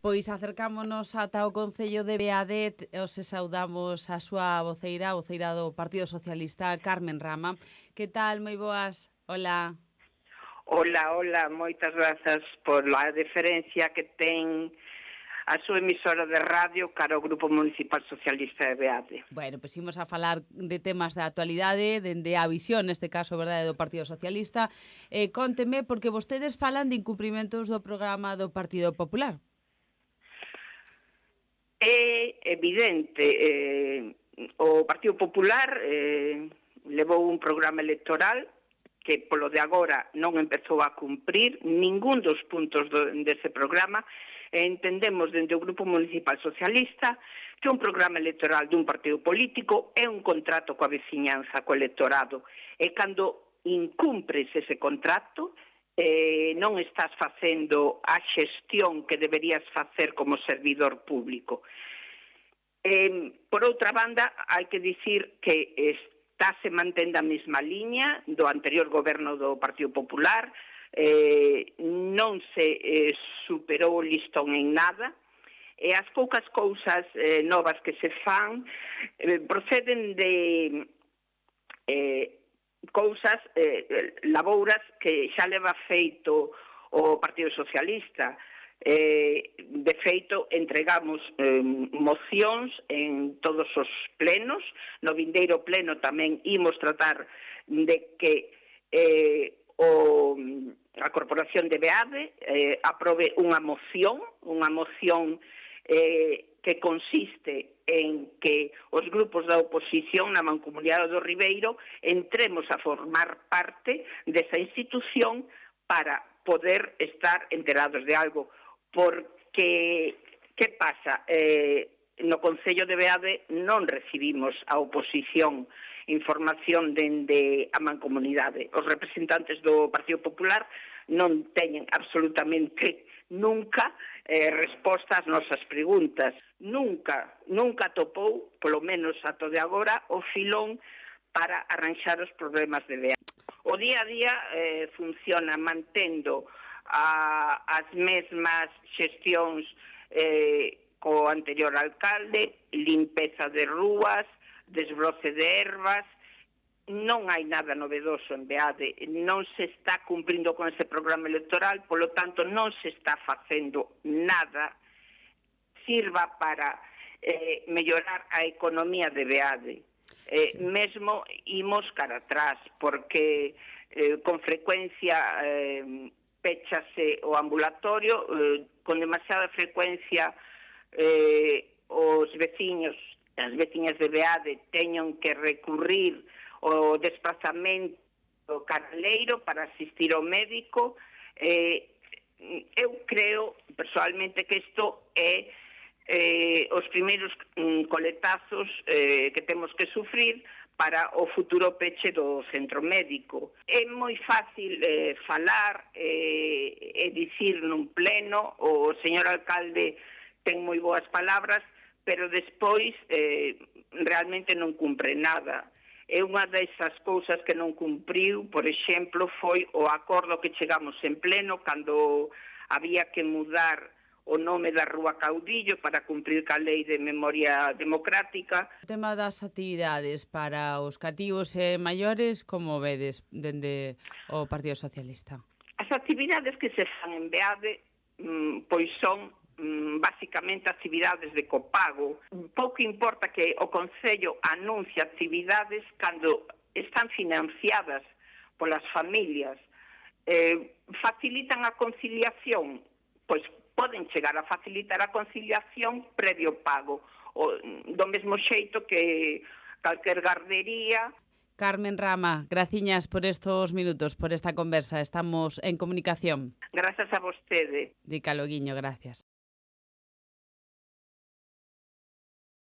Pois acercámonos ata o Concello de Beadet e os saudamos a súa voceira do Partido Socialista, Carmen Rama. Que tal? Moi boas. Hola. Hola, moitas grazas pola deferencia que ten a súa emisora de radio cara ao Grupo Municipal Socialista de Beade. Bueno, pois imos a falar de temas da actualidade, dende a visión, neste caso, verdade, do Partido Socialista. Cónteme, porque vostedes falan de incumprimentos do programa do Partido Popular. É evidente, o Partido Popular levou un programa electoral que polo de agora non empezou a cumprir ningún dos puntos dese programa e entendemos dende o Grupo Municipal Socialista que un programa electoral dun partido político é un contrato coa veciñanza, co electorado, e cando incumpres ese contrato non estás facendo a xestión que deberías facer como servidor público. Por outra banda, hai que dicir que estáse mantendo a mesma liña do anterior goberno do Partido Popular, non se superou o listón en nada, e as poucas cousas novas que se fan proceden de cousas, labouras que xa leva feito o Partido Socialista. De feito, entregamos mocións en todos os plenos. No vindeiro pleno tamén imos tratar de que a Corporación de Beade aprobe unha moción que consiste en que os grupos da oposición na Mancomunidade do Ribeiro entremos a formar parte desa institución para poder estar enterados de algo. Porque, que pasa? No Concello de Beade non recibimos a oposición información dende a Mancomunidade. Os representantes do Partido Popular non teñen absolutamente nunca resposta ás nosas preguntas. Nunca topou, polo menos ato de agora, o filón para arranxar os problemas de Beade. O día a día funciona mantendo as mesmas xestións co anterior alcalde, limpeza de rúas, desbroce de ervas. Non hai nada novedoso en Beade, non se está cumprindo con ese programa electoral, polo tanto non se está facendo nada sirva para mellorar a economía de Beade. Mesmo imos cara atrás, porque con frecuencia péchase o ambulatorio, con demasiada frecuencia os veciños, as veciñas de Beade teñen que recurrir o desplazamento caraleiro para asistir ao médico. Eu creo, personalmente, que isto é os primeiros coletazos que temos que sufrir para o futuro peche do centro médico. É moi fácil falar e dicir nun pleno, o señor alcalde ten moi boas palabras, pero despois realmente non cumpre nada. E unha desas cousas que non cumpriu, por exemplo, foi o acordo que chegamos en pleno cando había que mudar o nome da Rúa Caudillo para cumprir ca lei de memoria democrática. O tema das actividades para os cativos e maiores, como vedes dende o Partido Socialista? As actividades que se fan en Beade pois son basicamente actividades de copago. Pouco importa que o Concello anuncie actividades cando están financiadas polas familias. Facilitan a conciliación? Pois poden chegar a facilitar a conciliación previo pago, do mesmo xeito que calquer gardería. Carmen Rama, graciñas por estos minutos, por esta conversa. Estamos en comunicación. Grazas a vostede. Di Caloguiño, gracias.